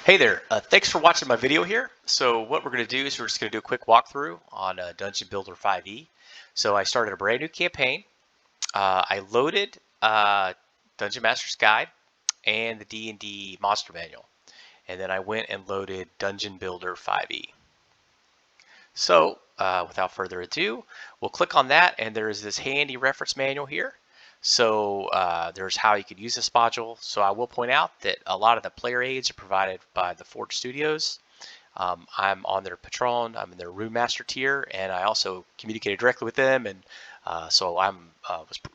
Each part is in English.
Hey there, thanks for watching my video here. So what we're going to do is we're just going to do a quick walkthrough on Dungeon Builder 5e. So I started a brand new campaign. I loaded Dungeon Master's Guide and the D&D Monster Manual. And then I went and loaded Dungeon Builder 5e. So without further ado, we'll click on that and there is this handy reference manual here. So there's how you could use this module. So I will point out that a lot of the player aids are provided by the Forge Studios. I'm on their Patron, I'm in their Room Master tier, and I also communicated directly with them, and so I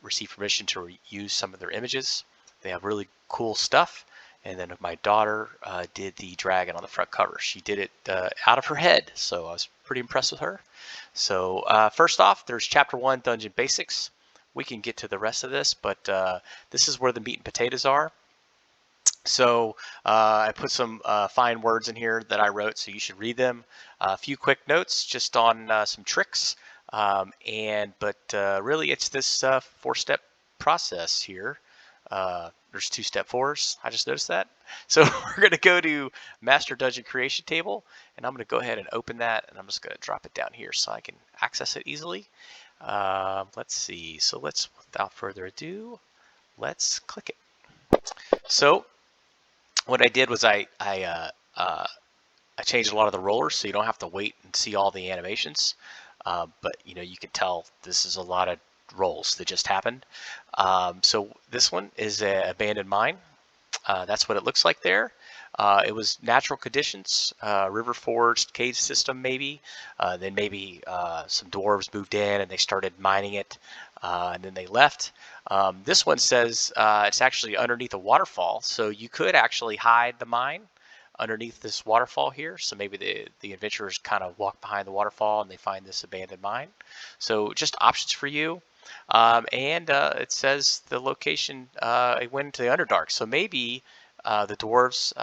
received permission to use some of their images. They have really cool stuff. And then my daughter did the dragon on the front cover. She did it out of her head, so I was pretty impressed with her. So first off, there's Chapter 1, Dungeon Basics. We can get to the rest of this, but this is where the meat and potatoes are. So I put some fine words in here that I wrote, so you should read them. A few quick notes just on some tricks, but really it's this 4-step process here. There's 2 step 4s. I just noticed that. So we're going to go to Master Dungeon Creation Table, and I'm going to go ahead and open that, and I'm just going to drop it down here so I can access it easily. Let's see. So without further ado, let's click it. So what I did was I changed a lot of the rollers, so you don't have to wait and see all the animations. But you can tell this is a lot of rolls that just happened. So this one is an abandoned mine. That's what it looks like there. It was natural conditions, river forged cave system maybe. Then maybe some dwarves moved in and they started mining it, and then they left. This one says it's actually underneath a waterfall, so you could actually hide the mine underneath this waterfall here. So maybe the adventurers kind of walk behind the waterfall and they find this abandoned mine. So just options for you. It says the location it went into the Underdark. So maybe the dwarves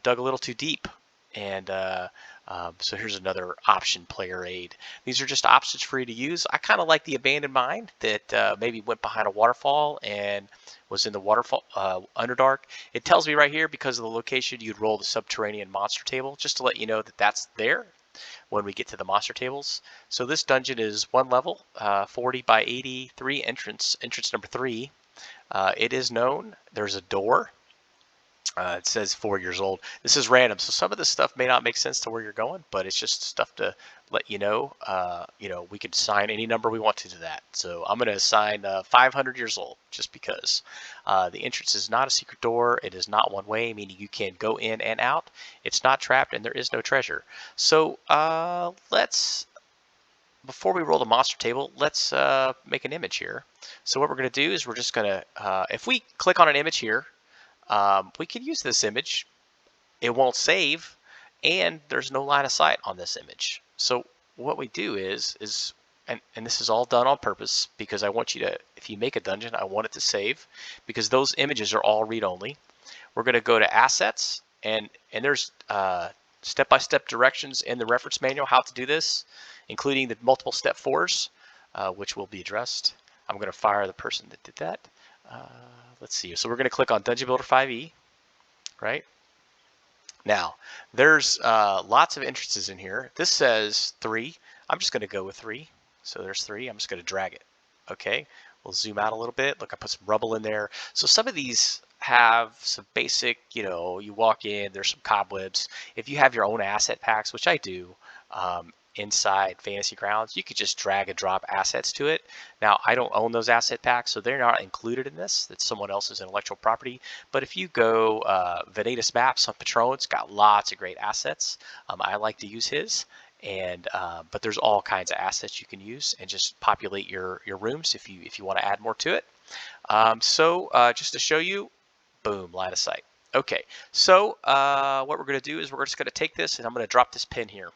dug a little too deep. And so here's another option, player aid. These are just options for you to use. I kind of like the abandoned mine that maybe went behind a waterfall and was in the waterfall Underdark. It tells me right here, because of the location, you'd roll the Subterranean monster table, just to let you know that that's there when we get to the monster tables. So this dungeon is 1 level, 40 by 83 entrance number 3. It is known. There's a door. It says 4 years old. This is random, so some of this stuff may not make sense to where you're going, but it's just stuff to let you know. We could assign any number we want to that. So I'm going to assign 500 years old, just because. The entrance is not a secret door. It is not one way, meaning you can go in and out. It's not trapped, and there is no treasure. So before we roll the monster table, let's make an image here. So what we're going to do is we're just going to, if we click on an image here, we can use this image. It won't save, and there's no line of sight on this image. So what we do is and this is all done on purpose, because I want you to, if you make a dungeon, I want it to save, because those images are all read-only. We're going to go to Assets, and there's step-by-step directions in the reference manual how to do this, including the multiple step 4s, which will be addressed. I'm going to fire the person that did that. Let's see. So we're going to click on Dungeon Builder 5e, right? Now, there's lots of entrances in here. This says 3. I'm just going to go with 3. So there's 3. I'm just going to drag it. Okay. We'll zoom out a little bit. Look, I put some rubble in there. So some of these have some basic, you walk in, there's some cobwebs. If you have your own asset packs, which I do, inside Fantasy Grounds, you could just drag and drop assets to it. Now, I don't own those asset packs, so they're not included in this. That's someone else's intellectual property. But if you go Venatus Maps on Patron, it's got lots of great assets. I like to use his, and but there's all kinds of assets you can use, and just populate your rooms if you want to add more to it. Just to show you, boom, line of sight. Okay, so what we're going to do is we're just going to take this, and I'm going to drop this pin here,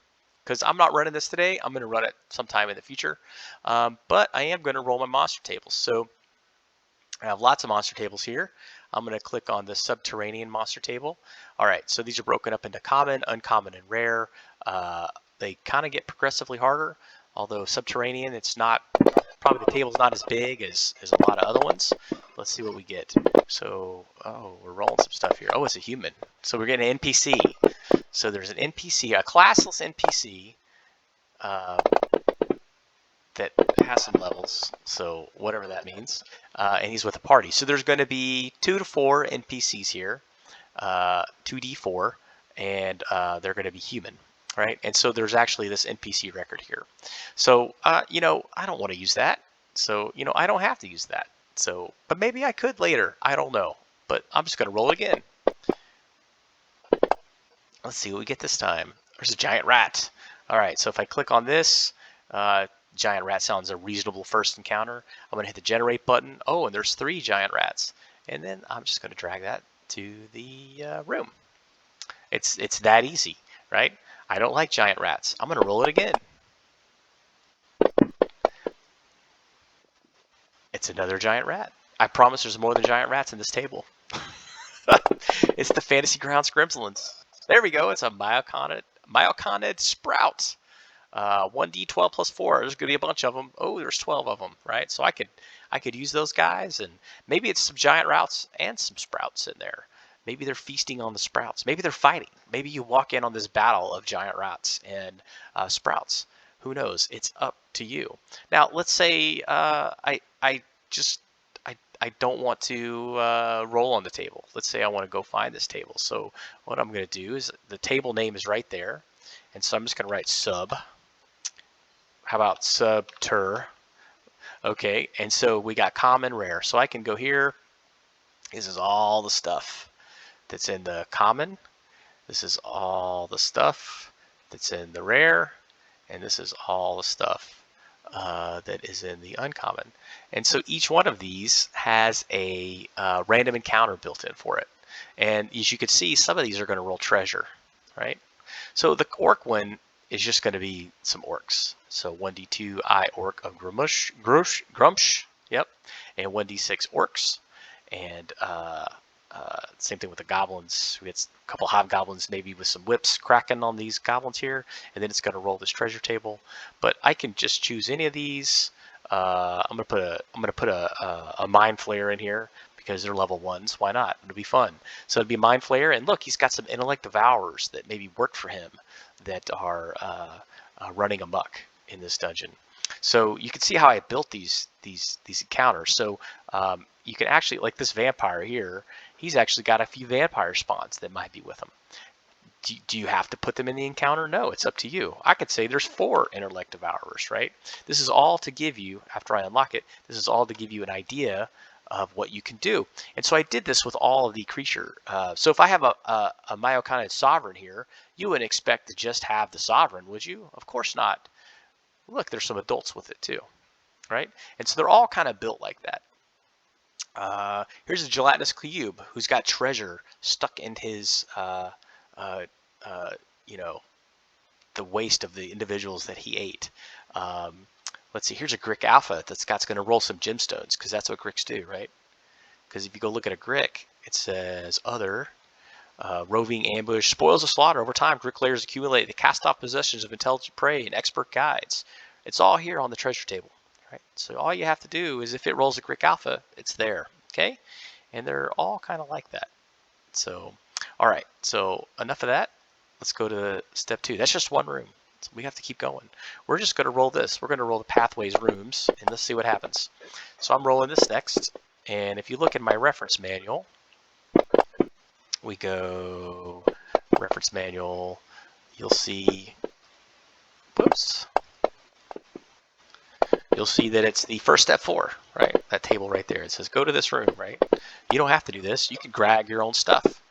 because I'm not running this today. I'm going to run it sometime in the future. But I am going to roll my monster tables. So I have lots of monster tables here. I'm going to click on the Subterranean monster table. All right, so these are broken up into common, uncommon, and rare. They kind of get progressively harder, although Subterranean, it's not Probably the table's not as big as a lot of other ones. Let's see what we get. So, oh, we're rolling some stuff here. Oh, it's a human. So we're getting an NPC. So there's an NPC, a classless NPC that has some levels. So whatever that means. And he's with a party. So there's going to be 2 to 4 NPCs here, 2d4, and they're going to be human. Right, and so there's actually this NPC record here. So, you know, I don't want to use that. So, you know, I don't have to use that. So, but maybe I could later. I don't know. But I'm just going to roll it again. Let's see what we get this time. There's a giant rat. All right, so if I click on this, giant rat sounds a reasonable first encounter. I'm going to hit the generate button. Oh, and there's 3 giant rats. And then I'm just going to drag that to the room. It's that easy, right? I don't like giant rats. I'm going to roll it again. It's another giant rat. I promise there's more than giant rats in this table. It's the Fantasy Grounds Gremlins. There we go. It's a Myoconid Sprout. 1d12 plus 4. There's going to be a bunch of them. Oh, there's 12 of them, right? So I could use those guys, and maybe it's some giant rats and some sprouts in there. Maybe they're feasting on the sprouts. Maybe they're fighting. Maybe you walk in on this battle of giant rats and sprouts. Who knows? It's up to you. Now, let's say I don't want to roll on the table. Let's say I want to go find this table. So what I'm going to do is the table name is right there. And so I'm just going to write sub. How about subter? Okay, and so we got common, rare. So I can go here. This is all the stuff that's in the common. This is all the stuff that's in the rare. And this is all the stuff that is in the uncommon. And so each one of these has a random encounter built in for it. And as you can see, some of these are going to roll treasure, right? So the orc one is just going to be some orcs. So 1d2 orc of Grumsh, yep, and 1d6 orcs. And same thing with the goblins. We get a couple hobgoblins, maybe with some whips cracking on these goblins here, and then it's going to roll this treasure table. But I can just choose any of these. I'm gonna put a mind flayer in here because they're level 1s. Why not? It'll be fun. So it'll be mind flayer, and look, he's got some intellect devourers that maybe work for him that are running amok in this dungeon. So you can see how I built these encounters. So you can actually, like this vampire here, he's actually got a few vampire spawns that might be with him. Do you have to put them in the encounter? No, it's up to you. I could say there's 4 intellect devourers, right? This is all to give you, after I unlock it, this is all to give you an idea of what you can do. And so I did this with all of the creature. So if I have a Myoconid Sovereign here, you wouldn't expect to just have the Sovereign, would you? Of course not. Look, there's some adults with it too, right? And so they're all kind of built like that. Here's a gelatinous cube who's got treasure stuck in his, you know, the waste of the individuals that he ate. Let's see, here's a Grick Alpha that's going to roll some gemstones, because that's what Gricks do, right? Because if you go look at a Grick, it says other, roving ambush, spoils of slaughter. Over time, Grick layers accumulate the cast-off possessions of intelligent prey and expert guides. It's all here on the treasure table, right? So all you have to do is if it rolls a Grick Alpha, it's there, okay? And they're all kind of like that. So, all right, so enough of that. Let's go to step 2. That's just one room. So we have to keep going. We're just going to roll this. We're going to roll the pathways rooms, and let's see what happens. So I'm rolling this next, and if you look in my reference manual, we go reference manual, you'll see, whoops, you'll see that it's the first step 4, right? That table right there. It says go to this room, right? You don't have to do this. You can grab your own stuff.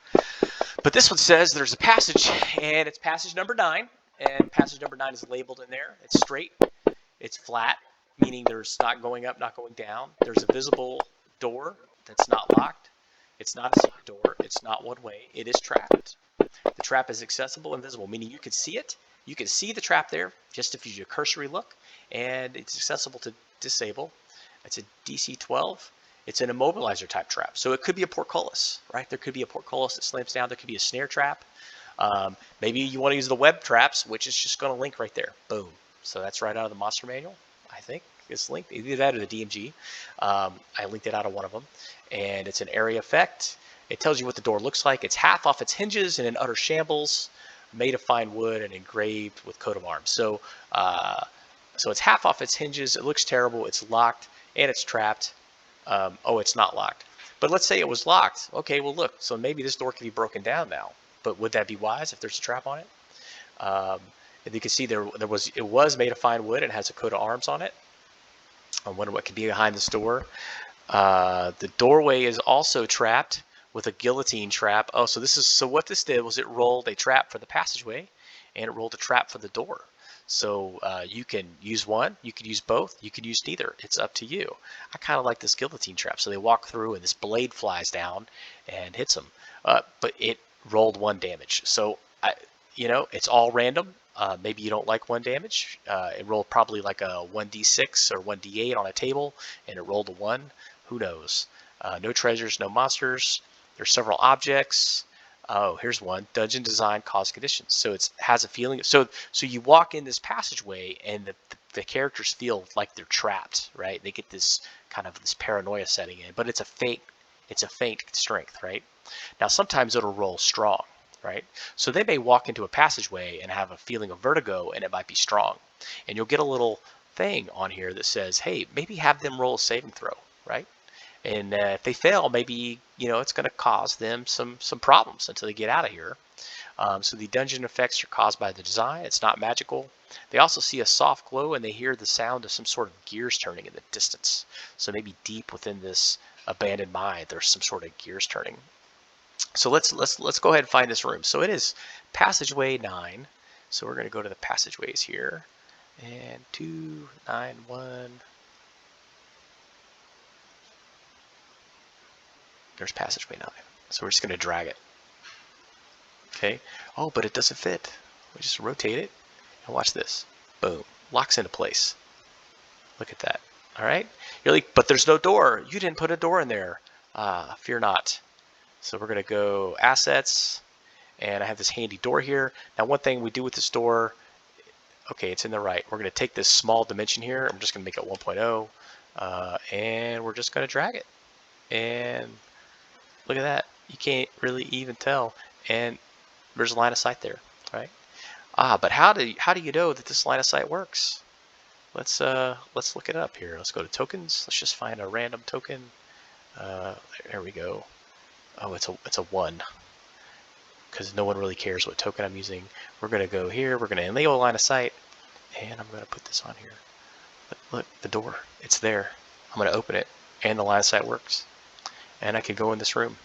But this one says there's a passage, and it's passage number 9. And passage number 9 is labeled in there. It's straight. It's flat, meaning there's not going up, not going down. There's a visible door that's not locked. It's not a secret door. It's not one way. It is trapped. The trap is accessible and visible, meaning you can see it. You can see the trap there just if you do a cursory look, and it's accessible to disable. It's a DC 12. It's an immobilizer type trap. So it could be a portcullis, right? There could be a portcullis that slams down. There could be a snare trap. Maybe you want to use the web traps, which is just going to link right there. Boom. So that's right out of the monster manual, I think. is linked, either that or the DMG. I linked it out of one of them, and it's an area effect. It tells you what the door looks like. It's half off its hinges and in utter shambles, made of fine wood and engraved with coat of arms. So, so it's half off its hinges. It looks terrible. It's locked and it's trapped. Oh, it's not locked. But let's say it was locked. Okay, well look, so maybe this door can be broken down now. But would that be wise if there's a trap on it? And you can see it was made of fine wood and has a coat of arms on it. I wonder what could be behind this door. The doorway is also trapped with a guillotine trap. Oh, so what this did was it rolled a trap for the passageway and it rolled a trap for the door. So you can use one, you could use both, you could use neither. It's up to you. I kind of like this guillotine trap. So they walk through and this blade flies down and hits them. But it rolled 1 damage. So, it's all random. Maybe you don't like 1 damage. It rolled probably like a 1d6 or 1d8 on a table and it rolled a 1. Who knows? No treasures, no monsters. There's several objects. Oh, here's one. Dungeon design cause conditions. So it has a feeling. So you walk in this passageway and the characters feel like they're trapped, right? They get this kind of this paranoia setting in, but it's a faint strength, right? Now sometimes it'll roll strong, right? So they may walk into a passageway and have a feeling of vertigo and it might be strong. And you'll get a little thing on here that says, hey, maybe have them roll a saving throw, right? And if they fail, maybe it's going to cause them some problems until they get out of here. So the dungeon effects are caused by the design. It's not magical. They also see a soft glow and they hear the sound of some sort of gears turning in the distance. So maybe deep within this abandoned mine, there's some sort of gears turning. So let's go ahead and find this room. So it is passageway 9. So we're going to go to the passageways here, and 291. There's passageway 9. So we're just going to drag it. Okay. Oh, but it doesn't fit. We just rotate it and watch this. Boom. Locks into place. Look at that. All right. You're like, but there's no door. You didn't put a door in there. Fear not. So we're going to go assets, and I have this handy door here. Now, one thing we do with this door, okay, it's in the right. We're going to take this small dimension here. I'm just going to make it 1.0, and we're just going to drag it. And look at that. You can't really even tell. And there's a line of sight there, right? But how do you know that this line of sight works? Let's look it up here. Let's go to tokens. Let's just find a random token. There we go. Oh, it's a 1, because no one really cares what token I'm using. We're going to go here. We're going to enable line of sight, and I'm going to put this on here. Look, the door. It's there. I'm going to open it, and the line of sight works. And I can go in this room.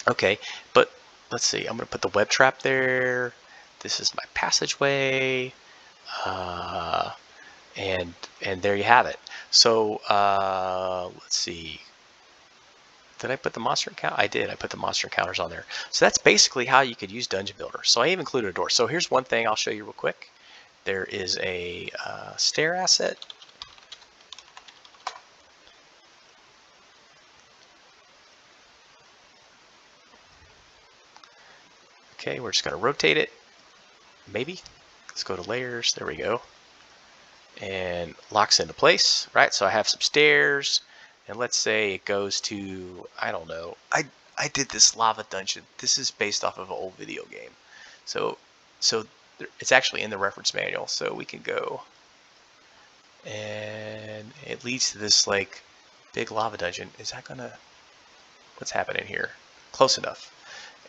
Okay, but let's see. I'm going to put the web trap there. This is my passageway, and there you have it. So let's see. Did I put the monster encounter? I did. I put the monster encounters on there. So that's basically how you could use Dungeon Builder. So I even included a door. So here's one thing I'll show you real quick. There is a stair asset. Okay, we're just going to rotate it. Maybe. Let's go to layers. There we go. And locks into place, right? So I have some stairs. And let's say it goes to, I don't know. I did this lava dungeon. This is based off of an old video game. So it's actually in the reference manual. So we can go, and it leads to this like big lava dungeon. Is that gonna, what's happening here? Close enough.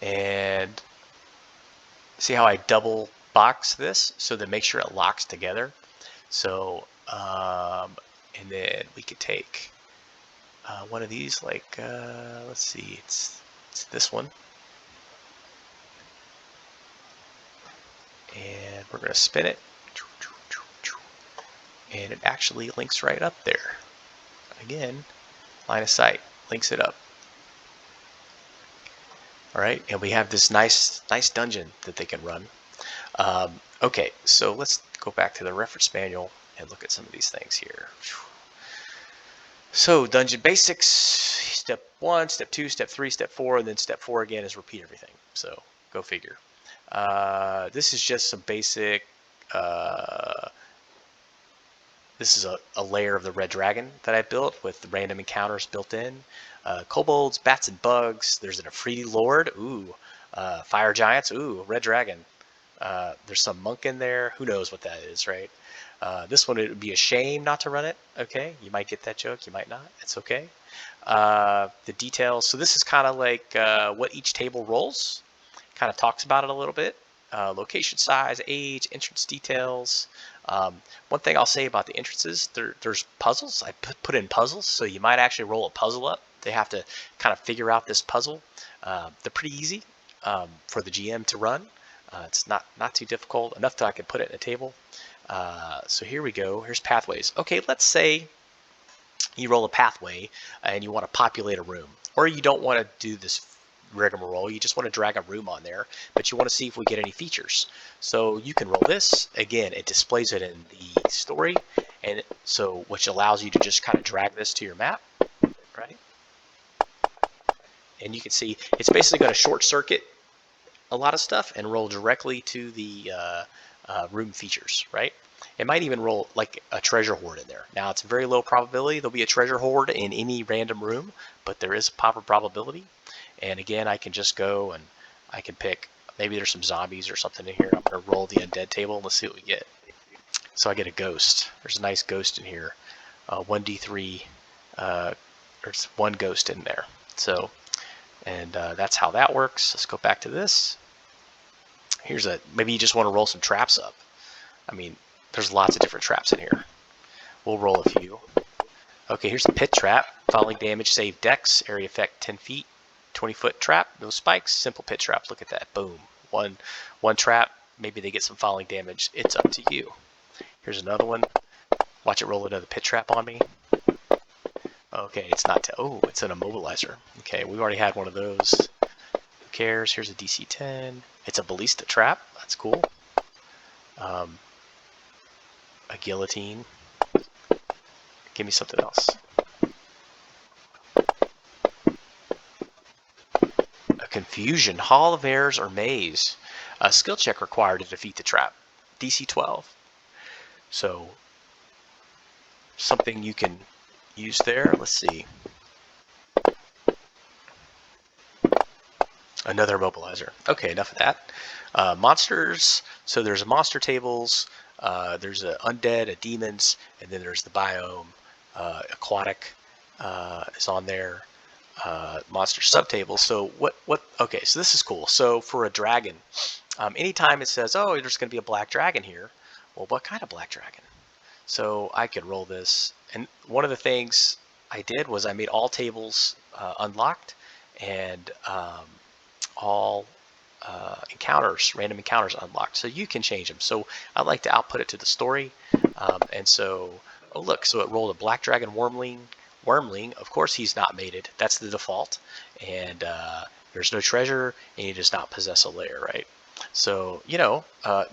And see how I double box this so that make sure it locks together. So, and then we could take one of these, like, let's see, it's this one. And we're going to spin it. And it actually links right up there. Again, line of sight, links it up. All right, and we have this nice dungeon that they can run. Okay, so let's go back to the reference manual and look at some of these things here. So dungeon basics, step 1, step 2, step 3, step 4, and then step 4 again is repeat everything. So go figure. This is just some basic This is a layer of the red dragon that I built with random encounters built in. Kobolds, bats, and bugs. There's an Afridi Lord. Ooh. Fire giants. Ooh, red dragon. There's some monk in there. Who knows what that is, right? This one, it would be a shame not to run it. Okay, you might get that joke. You might not. It's okay. The details. So this is kind of like what each table rolls. Kind of talks about it a little bit. Location size, age, entrance details. One thing I'll say about the entrances, there's puzzles. I put in puzzles, so you might actually roll a puzzle up. They have to kind of figure out this puzzle. They're pretty easy for the GM to run. It's not too difficult, enough that I can put it in a table. So here we go. Here's pathways. Okay, let's say you roll a pathway and you want to populate a room, or you don't want to do this rigmarole, you just want to drag a room on there, but you want to see if we get any features. So you can roll this. Again, it displays it in the story, and so which allows you to just kind of drag this to your map, right? And you can see it's basically going to short circuit a lot of stuff and roll directly to the room features, right? It might even roll like a treasure hoard in there. Now it's a very low probability there'll be a treasure hoard in any random room, but there is a proper probability. And again, I can just go and I can pick, maybe there's some zombies or something in here. I'm going to roll the undead table and let's see what we get. So I get a ghost. There's a nice ghost in here. 1d3, there's one ghost in there. So, and that's how that works. Let's go back to this. Here's maybe you just want to roll some traps up. I mean, there's lots of different traps in here. We'll roll a few. Okay, here's a pit trap. Falling damage, save dex, area effect 10 feet. 20-foot trap, no spikes, simple pit trap. Look at that, boom. One trap, maybe they get some falling damage. It's up to you. Here's another one. Watch it roll another pit trap on me. Okay, it's not, oh, it's an immobilizer. Okay, we already had one of those. Who cares? Here's a DC 10. It's a ballista trap, that's cool. A guillotine. Give me something else. Confusion, Hall of Errors, or Maze. A skill check required to defeat the trap. DC 12. So, something you can use there. Let's see. Another immobilizer. Okay, enough of that. Monsters. So there's monster tables. There's a undead, a demons, and then there's the biome. Aquatic is on there. Monster subtables. So what okay, so this is cool. So for a dragon, anytime it says, oh, there's going to be a black dragon here, well, what kind of black dragon? So I could roll this, and one of the things I did was I made all tables unlocked, and all encounters, random encounters unlocked, so you can change them. So I like to output it to the story, and so, oh look, so it rolled a black dragon wormling. Of course he's not mated, that's the default, and there's no treasure, and he does not possess a lair, right? So, you know,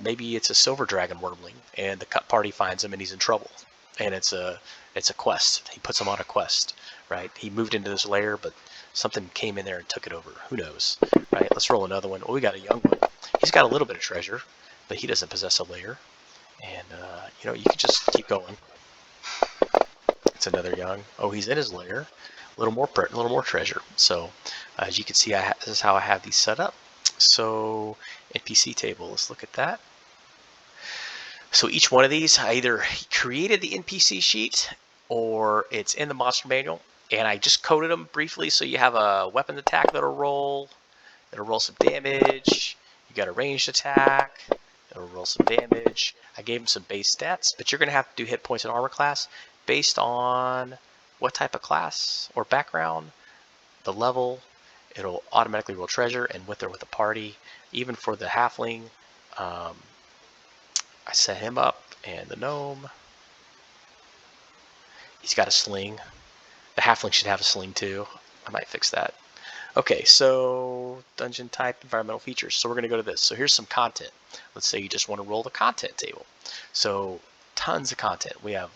maybe it's a silver dragon wormling, and the cut party finds him and he's in trouble, and it's a quest. He puts him on a quest, right? He moved into this lair, but something came in there and took it over. Who knows, right? Let's roll another one. Oh, we got a young one. He's got a little bit of treasure, but he doesn't possess a lair, and you know, you can just keep going. It's another young. Oh, he's in his lair. A little more treasure. So, as you can see, this is how I have these set up. So, NPC table. Let's look at that. So each one of these, I either created the NPC sheet or it's in the monster manual, and I just coded them briefly. So you have a weapon attack that'll roll some damage. You got a ranged attack. It'll roll some damage. I gave them some base stats, but you're going to have to do hit points and armor class based on what type of class or background, the level. It'll automatically roll treasure and with or with a party. Even for the halfling, I set him up, and the gnome, he's got a sling. The halfling should have a sling too. I might fix that. Okay, so dungeon type, environmental features. So we're going to go to this. So here's some content. Let's say you just want to roll the content table. So tons of content. We have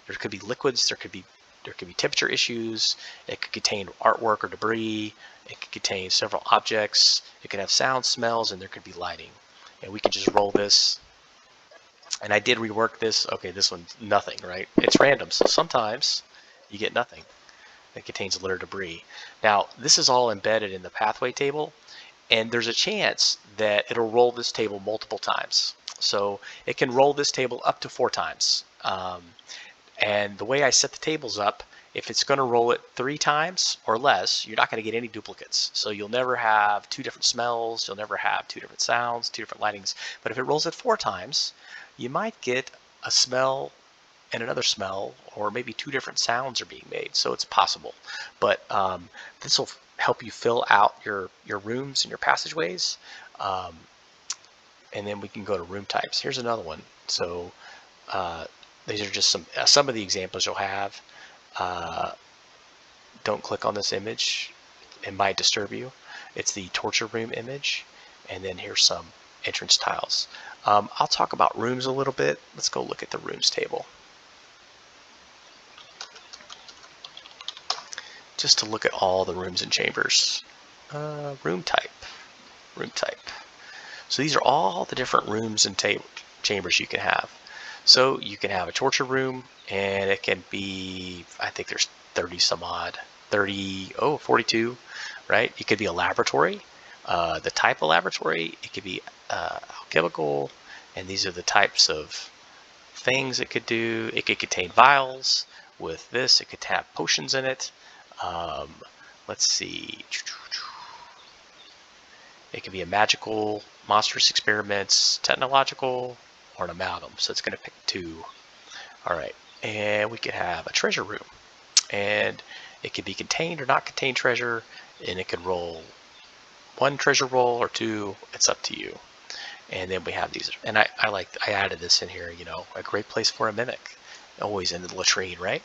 there could be liquids, there could be temperature issues, it could contain artwork or debris, it could contain several objects, it could have sound, smells, and there could be lighting. And we can just roll this And I did rework this. Okay, this one's nothing, right? It's random, so sometimes you get nothing. It contains litter debris. Now, this is all embedded in the pathway table, and there's a chance that it'll roll this table multiple times. So it can roll this table up to 4 times. And the way I set the tables up, if it's going to roll it 3 times or less, you're not going to get any duplicates. So you'll never have 2 different smells, you'll never have 2 different sounds, 2 different lightings. But if it rolls it 4 times, you might get a smell and another smell, or maybe 2 different sounds are being made. So it's possible. But this will help you fill out your rooms and your passageways. And then we can go to room types. Here's another one. So these are just some of the examples you'll have. Don't click on this image. It might disturb you. It's the torture room image. And then here's some entrance tiles. I'll talk about rooms a little bit. Let's go look at the rooms table. Just to look at all the rooms and chambers. Room type. Room type. So these are all the different rooms and chambers you can have. So you can have a torture room, and it can be, I think there's 30 some odd, 42, right? It could be a laboratory, the type of laboratory. It could be alchemical, and these are the types of things it could do. It could contain vials with this. It could have potions in it. Let's see. It could be a magical, monstrous experiments, technological, or an amalgam. So it's going to pick 2. All right. And we could have a treasure room. And it could be contained or not contained treasure. And it could roll 1 treasure roll or 2. It's up to you. And then we have these. And I added this in here, you know, a great place for a mimic. Always in the latrine, right?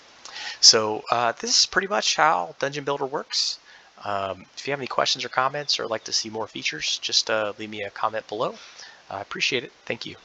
So this is pretty much how Dungeon Builder works. If you have any questions or comments or like to see more features, just leave me a comment below. I appreciate it. Thank you.